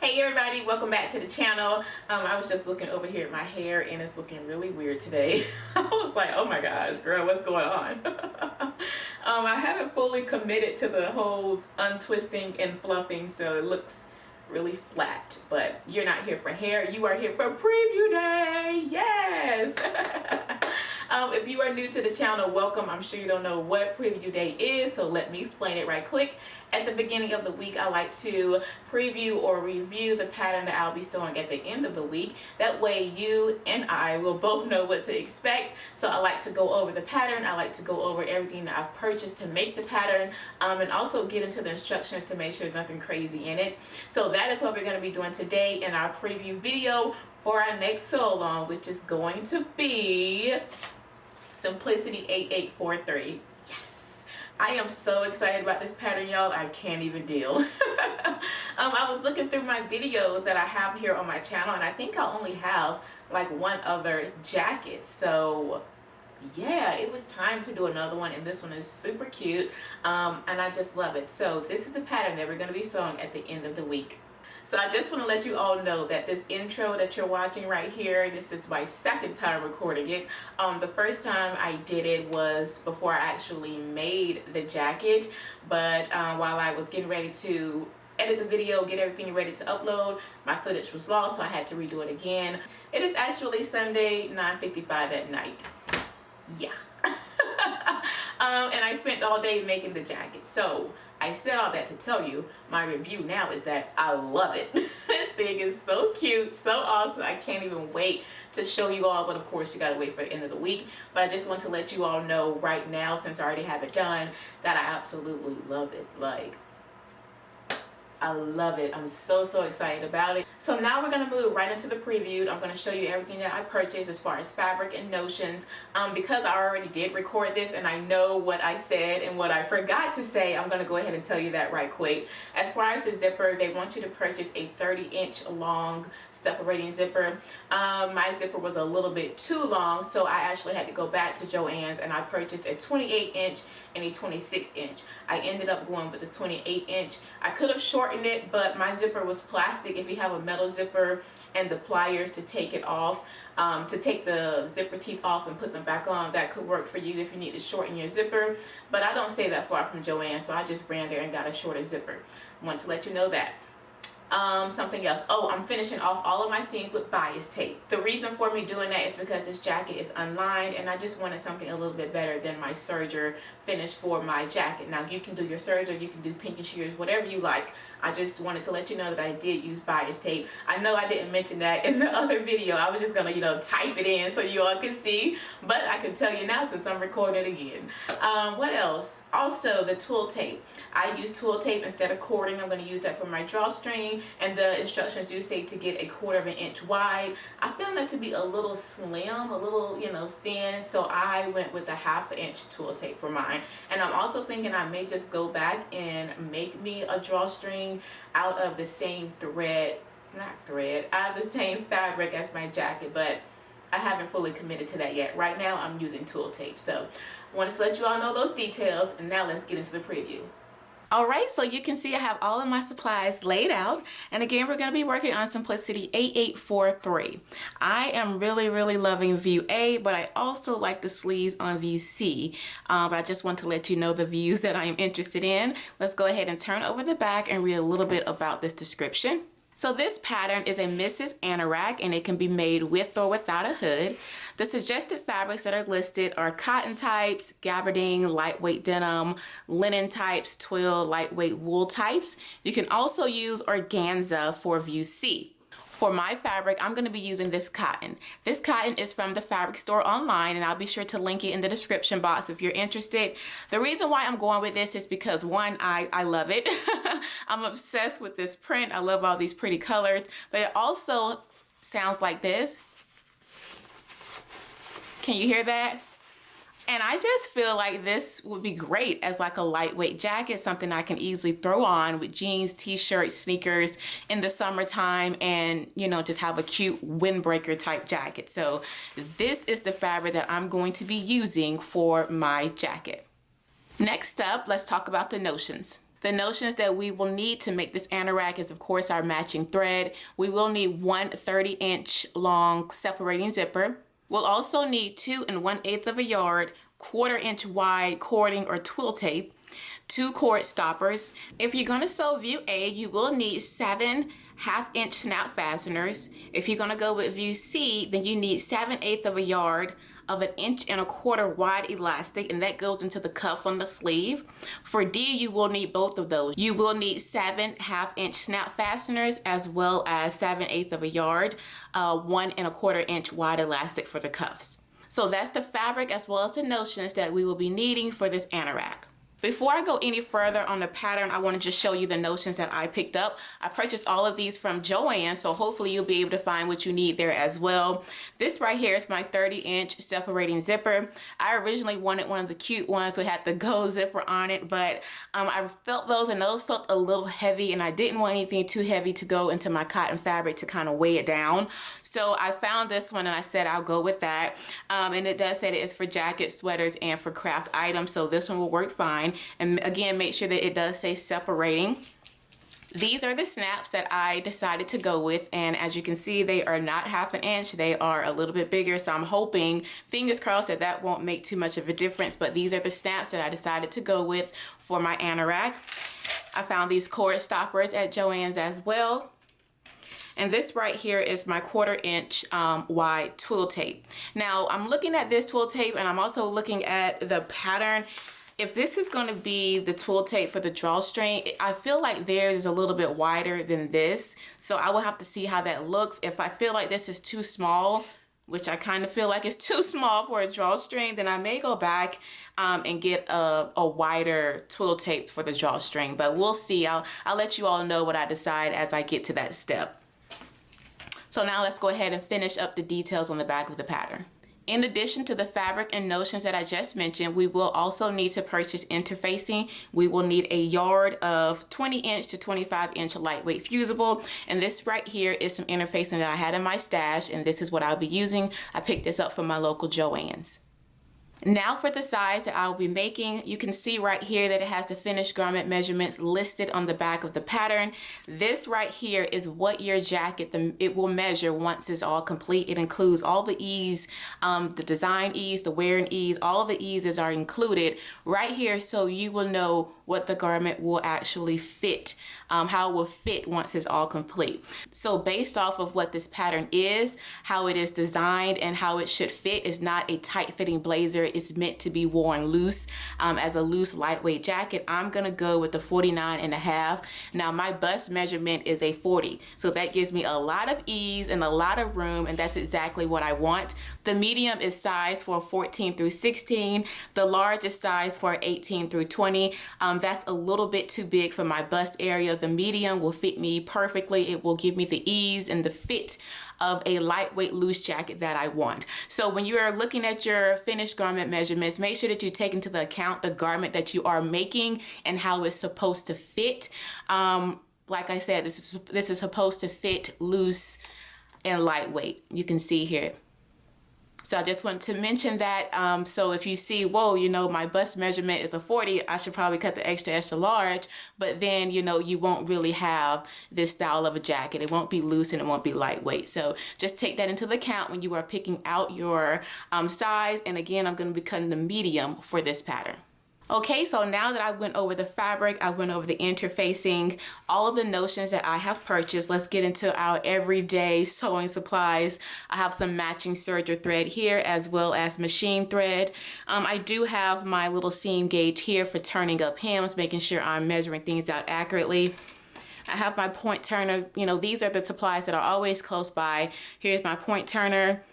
Hey everybody, welcome back to the channel. I was just looking over here at my hair and it's looking really weird today. I was like, oh my gosh, girl, what's going on? I haven't fully committed to the whole untwisting and fluffing, so it looks really flat. But you're not here for hair, you are here for preview day. Yes. If you are new to the channel, welcome. I'm sure you don't know what preview day is, so let me explain it right quick. At the beginning of the week, I like to preview or review the pattern that I'll be sewing at the end of the week. That way you and I will both know what to expect. So I like to go over the pattern. I like to go over everything that I've purchased to make the pattern, and also get into the instructions to make sure there's nothing crazy in it. So that is what we're going to be doing today in our preview video for our next sew along, which is going to be Simplicity 8843. Yes, I am so excited about this pattern, y'all. I can't even deal. I was looking through my videos that I have here on my channel, and I think I only have like one other jacket. So yeah, it was time to do another one, and this one is super cute, and I just love it. So this is the pattern that we're going to be sewing at the end of the week. So I just want to let you all know that this intro that you're watching right here, this is my second time recording it. The first time I did it was before I actually made the jacket, but while I was getting ready to edit the video, get everything ready to upload, my footage was lost, so I had to redo it again. It is actually Sunday, 9:55 at night. Yeah. And I spent all day making the jacket. So I said all that to tell you my review now is that I love it. This thing is so cute, so awesome. I can't even wait to show you all, but of course you gotta wait for the end of the week. But I just want to let you all know right now, since I already have it done, that I absolutely love it. Like, I love it. I'm so excited about it. So now we're going to move right into the preview. I'm going to show you everything that I purchased as far as fabric and notions. Because I already did record this and I know what I said and what I forgot to say, I'm going to go ahead and tell you that right quick. As far as the zipper, they want you to purchase a 30-inch long separating zipper. My zipper was a little bit too long, so I actually had to go back to Joann's and I purchased a 28-inch and a 26-inch. I ended up going with the 28-inch. I could have shortened it, but my zipper was plastic. If you have a metal zipper and the pliers to take it off, to take the zipper teeth off and put them back on, that could work for you if you need to shorten your zipper. But I don't stay that far from Joann, so I just ran there and got a shorter zipper. I wanted to let you know that. Something else. Oh, I'm finishing off all of my seams with bias tape. The reason for me doing that is because this jacket is unlined and I just wanted something a little bit better than my serger finish for my jacket. Now you can do your serger, you can do pinky shears, whatever you like. I just wanted to let you know that I did use bias tape. I know I didn't mention that in the other video. I was just gonna, type it in so you all can see, but I can tell you now since I'm recording it again. What else? Also, the twill tape. I use twill tape instead of cording. I'm going to use that for my drawstring, and the instructions do say to get a 1/4 inch wide. I found that to be a little slim, a little, thin, so I went with a 1/2 inch twill tape for mine. And I'm also thinking I may just go back and make me a drawstring out of the same out of the same fabric as my jacket, but I haven't fully committed to that yet. Right now I'm using twill tape. So I wanted to let you all know those details, and now let's get into the preview. Alright, so you can see I have all of my supplies laid out, and again we're going to be working on Simplicity 8843. I am really loving view A, but I also like the sleeves on view C, but I just want to let you know the views that I am interested in. Let's go ahead and turn over the back and read a little bit about this description. So this pattern is a Mrs. Anorak, and it can be made with or without a hood. The suggested fabrics that are listed are cotton types, gabardine, lightweight denim, linen types, twill, lightweight wool types. You can also use organza for view C. For my fabric, I'm going to be using this cotton. This cotton is from the fabric store online, and I'll be sure to link it in the description box if you're interested. The reason why I'm going with this is because, one, I love it. I'm obsessed with this print. I love all these pretty colors, but it also sounds like this. Can you hear that? And I just feel like this would be great as like a lightweight jacket, something I can easily throw on with jeans, t-shirts, sneakers in the summertime, and just have a cute windbreaker type jacket. So this is the fabric that I'm going to be using for my jacket. Next up, let's talk about the notions. The notions that we will need to make this anorak is of course our matching thread. We will need one 30-inch long separating zipper. We'll also need 2 1/8 of a yard, 1/4 inch wide cording or twill tape, 2 cord stoppers. If you're gonna sew view A, you will need 7 1/2-inch snap fasteners. If you're gonna go with view C, then you need 7/8 of a yard of 1 1/4 inch wide elastic, and that goes into the cuff on the sleeve. For D, you will need both of those. You will need 7 1/2-inch snap fasteners as well as 7/8 of a yard, 1 1/4 inch wide elastic for the cuffs. So that's the fabric as well as the notions that we will be needing for this anorak. Before I go any further on the pattern, I want to just show you the notions that I picked up. I purchased all of these from Joann, so hopefully you'll be able to find what you need there as well. This right here is my 30-inch separating zipper. I originally wanted one of the cute ones that had the gold zipper on it, but I felt those and those felt a little heavy, and I didn't want anything too heavy to go into my cotton fabric to kind of weigh it down. So I found this one and I said I'll go with that. And it does say that it's for jackets, sweaters, and for craft items, so this one will work fine. And again, make sure that it does say separating. These are the snaps that I decided to go with, and as you can see, they are not 1/2 inch, they are a little bit bigger, so I'm hoping, fingers crossed, that that won't make too much of a difference, but these are the snaps that I decided to go with for my anorak. I found these cord stoppers at Joann's as well. And this right here is my 1/4 inch wide twill tape. Now, I'm looking at this twill tape and I'm also looking at the pattern. If this is going to be the twill tape for the drawstring, I feel like theirs is a little bit wider than this. So I will have to see how that looks. If I feel like this is too small, which I kind of feel like it's too small for a drawstring, then I may go back and get a wider twill tape for the drawstring. But we'll see. I'll let you all know what I decide as I get to that step. So now let's go ahead and finish up the details on the back of the pattern. In addition to the fabric and notions that I just mentioned, we will also need to purchase interfacing. We will need a yard of 20-inch to 25-inch lightweight fusible. And this right here is some interfacing that I had in my stash, and this is what I'll be using. I picked this up from my local Joann's. Now for the size that I'll be making, you can see right here that it has the finished garment measurements listed on the back of the pattern. This right here is what your jacket, it will measure once it's all complete. It includes all the ease, the design ease, the wearing ease, all of the eases are included right here, so you will know what the garment will actually fit, how it will fit once it's all complete. So based off of what this pattern is, how it is designed, and how it should fit, is not a tight-fitting blazer. It's meant to be worn loose as a loose, lightweight jacket. I'm gonna go with the 49.5. Now my bust measurement is a 40, so that gives me a lot of ease and a lot of room, and that's exactly what I want. The medium is sized for 14 through 16. The large is sized for 18 through 20. That's a little bit too big for my bust area. The medium will fit me perfectly. It will give me the ease and the fit of a lightweight loose jacket that I want. So when you are looking at your finished garment measurements, make sure that you take into account the garment that you are making and how it's supposed to fit. Like I said, this is supposed to fit loose and lightweight. You can see here. So I just wanted to mention that. So if you see, whoa, you know, my bust measurement is a 40, I should probably cut the extra, extra large, but then, you know, you won't really have this style of a jacket. It won't be loose and it won't be lightweight. So just take that into account when you are picking out your size. And again, I'm going to be cutting the medium for this pattern. Okay, so now that I went over the fabric, I went over the interfacing, all of the notions that I have purchased, let's get into our everyday sewing supplies. I have some matching serger thread here as well as machine thread. I do have my little seam gauge here for turning up hems, making sure I'm measuring things out accurately. I have my point turner. You know, these are the supplies that are always close by. Here's my point turner.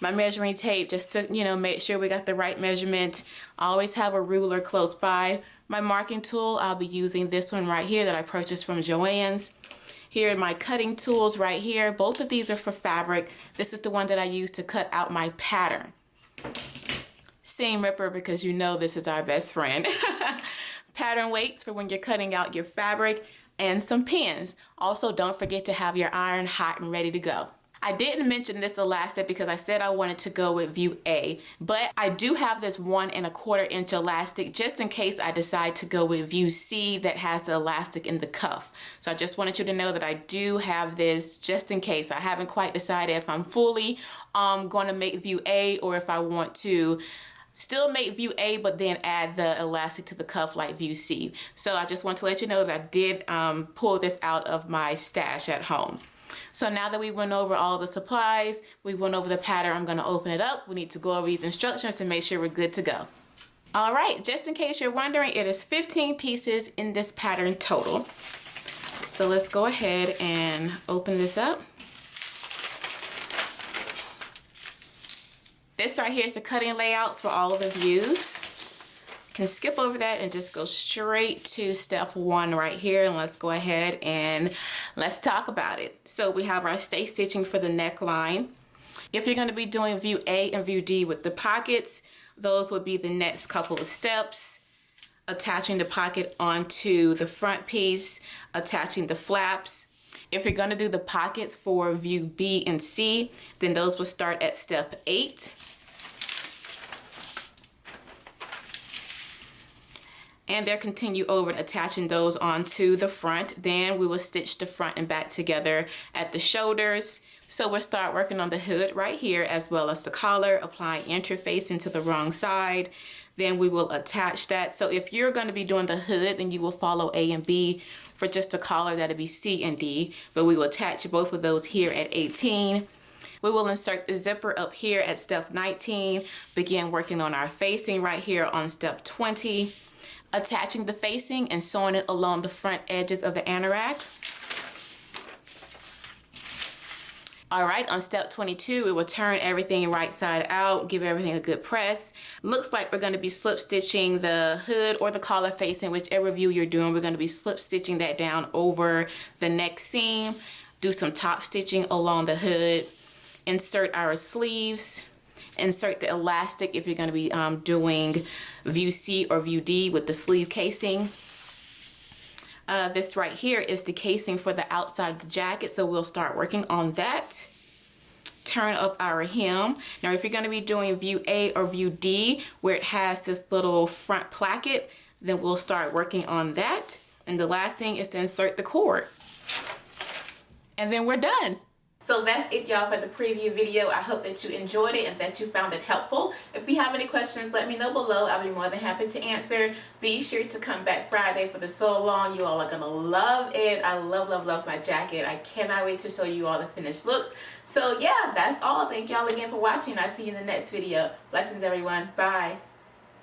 My measuring tape, just to, you know, make sure we got the right measurement. I always have a ruler close by. My marking tool, I'll be using this one right here that I purchased from Joann's. Here are my cutting tools right here. Both of these are for fabric. This is the one that I use to cut out my pattern. Seam ripper, because you know this is our best friend. Pattern weights for when you're cutting out your fabric, and some pins. Also, don't forget to have your iron hot and ready to go. I I didn't mention this elastic because I said I wanted to go with view A, but I do have this 1 1/4 inch elastic just in case I decide to go with view C that has the elastic in the cuff. So I just wanted you to know that I do have this just in case. I haven't quite decided if I'm fully going to make view A or if I want to still make view A but then add the elastic to the cuff like view C. So I just want to let you know that I did pull this out of my stash at home. So now that we went over all the supplies, we went over the pattern, I'm going to open it up. We need to go over these instructions and make sure we're good to go. All right, just in case you're wondering, it is 15 pieces in this pattern total. So let's go ahead and open this up. This right here is the cutting layouts for all of the views. Can skip over that and just go straight to step 1 right here, and let's go ahead and let's talk about it. So we have our stay stitching for the neckline. If you're going to be doing view A and view D with the pockets, those would be the next couple of steps. Attaching the pocket onto the front piece, attaching the flaps. If you're going to do the pockets for view B and C, then those will start at step 8. And they'll continue over and attaching those onto the front. Then we will stitch the front and back together at the shoulders. So we'll start working on the hood right here as well as the collar, applying interfacing to the wrong side. Then we will attach that. So if you're going to be doing the hood, then you will follow A and B. For just the collar, that'll be C and D. But we will attach both of those here at 18. We will insert the zipper up here at step 19. Begin working on our facing right here on step 20. Attaching the facing and sewing it along the front edges of the anorak. All right, on step 22, we will turn everything right side out, give everything a good press. Looks like we're going to be slip stitching the hood or the collar facing, whichever view you're doing. We're going to be slip stitching that down over the neck seam. Do some top stitching along the hood. Insert our sleeves. Insert the elastic if you're going to be doing view C or view D with the sleeve casing. This right here is the casing for the outside of the jacket, so we'll start working on that. Turn up our hem. Now if you're going to be doing view A or view D where it has this little front placket, then we'll start working on that. And the last thing is to insert the cord. And then we're done. So that's it, y'all, for the preview video. I hope that you enjoyed it and that you found it helpful. If you have any questions, let me know below. I'll be more than happy to answer. Be sure to come back Friday for the sew along. You all are going to love it. I love, love, love my jacket. I cannot wait to show you all the finished look. So yeah, that's all. Thank y'all again for watching. I'll see you in the next video. Blessings, everyone. Bye.